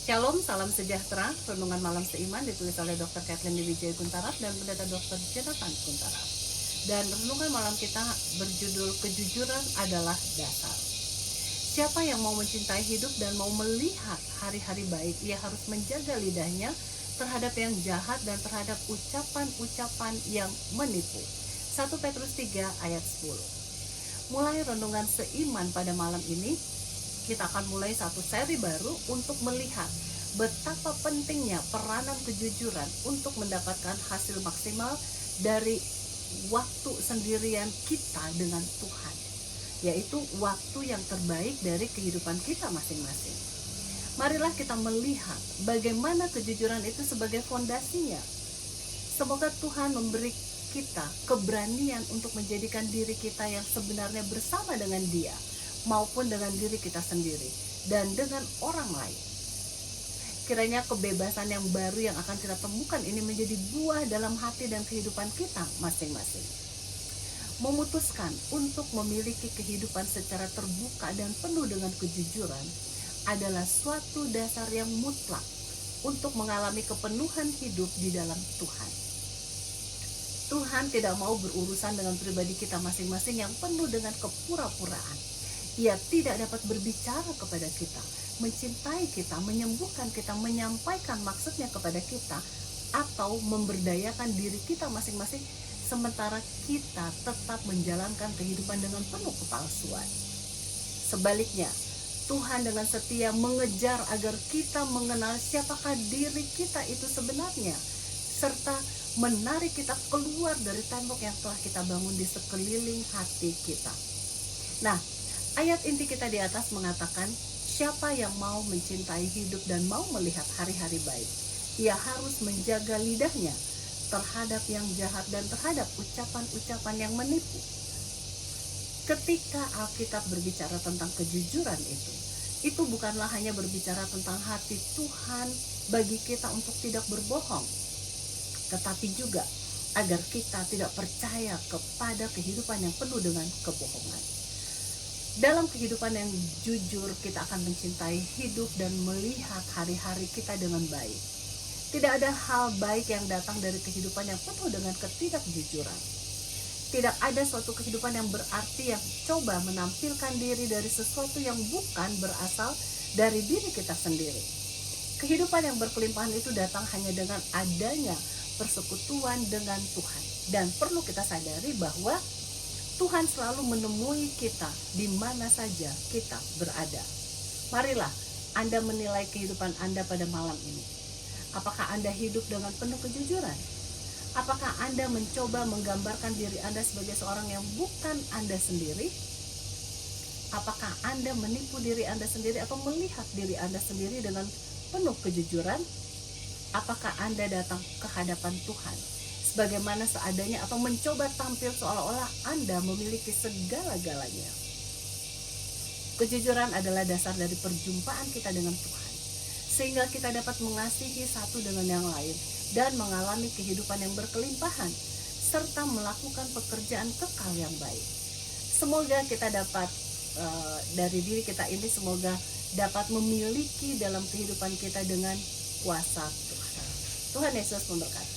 Shalom, salam sejahtera. Renungan malam seiman ditulis oleh Dr. Kathleen Wijaya Kuntaraf dan Pendeta Dr. Jonathan Kuntaraf. Dan renungan malam kita berjudul kejujuran adalah dasar. Siapa yang mau mencintai hidup dan mau melihat hari-hari baik, ia harus menjaga lidahnya terhadap yang jahat dan terhadap ucapan-ucapan yang menipu. 1 Petrus 3 ayat 10. Mulai renungan seiman pada malam ini, kita akan mulai satu seri baru untuk melihat betapa pentingnya peranan kejujuran untuk mendapatkan hasil maksimal dari waktu sendirian kita dengan Tuhan, yaitu waktu yang terbaik dari kehidupan kita masing-masing. Marilah kita melihat bagaimana kejujuran itu sebagai fondasinya. Semoga Tuhan memberi kita keberanian untuk menjadikan diri kita yang sebenarnya bersama dengan Dia, maupun dengan diri kita sendiri dan dengan orang lain. Kiranya kebebasan yang baru yang akan kita temukan ini menjadi buah dalam hati dan kehidupan kita masing-masing. Memutuskan untuk memiliki kehidupan secara terbuka dan penuh dengan kejujuran adalah suatu dasar yang mutlak untuk mengalami kepenuhan hidup di dalam Tuhan. Tuhan tidak mau berurusan dengan pribadi kita masing-masing yang penuh dengan kepura-puraan. Ia tidak dapat berbicara kepada kita, mencintai kita, menyembuhkan kita, menyampaikan maksudnya kepada kita, atau memberdayakan diri kita masing-masing, sementara kita tetap menjalankan kehidupan dengan penuh kepalsuan. Sebaliknya, Tuhan dengan setia mengejar agar kita mengenal siapakah diri kita itu sebenarnya, serta menarik kita keluar dari tembok yang telah kita bangun di sekeliling hati kita. Nah, ayat inti kita di atas mengatakan, siapa yang mau mencintai hidup dan mau melihat hari-hari baik, ia harus menjaga lidahnya terhadap yang jahat dan terhadap ucapan-ucapan yang menipu. Ketika Alkitab berbicara tentang kejujuran itu bukanlah hanya berbicara tentang hati Tuhan bagi kita untuk tidak berbohong, tetapi juga agar kita tidak percaya kepada kehidupan yang penuh dengan kebohongan. Dalam kehidupan yang jujur, kita akan mencintai hidup dan melihat hari-hari kita dengan baik. Tidak ada hal baik yang datang dari kehidupan yang penuh dengan ketidakjujuran. Tidak ada suatu kehidupan yang berarti yang coba menampilkan diri dari sesuatu yang bukan berasal dari diri kita sendiri. Kehidupan yang berkelimpahan itu datang hanya dengan adanya persekutuan dengan Tuhan. Dan perlu kita sadari bahwa Tuhan selalu menemui kita di mana saja kita berada. Marilah Anda menilai kehidupan Anda pada malam ini. Apakah Anda hidup dengan penuh kejujuran? Apakah Anda mencoba menggambarkan diri Anda sebagai seorang yang bukan Anda sendiri? Apakah Anda menipu diri Anda sendiri atau melihat diri Anda sendiri dengan penuh kejujuran? Apakah Anda datang ke hadapan Tuhan sebagaimana seadanya atau mencoba tampil seolah-olah Anda memiliki segala-galanya? Kejujuran adalah dasar dari perjumpaan kita dengan Tuhan, sehingga kita dapat mengasihi satu dengan yang lain dan mengalami kehidupan yang berkelimpahan serta melakukan pekerjaan kekal yang baik. Semoga kita dapat dari diri kita ini, semoga dapat memiliki dalam kehidupan kita dengan kuasa Tuhan. Tuhan Yesus memberkati.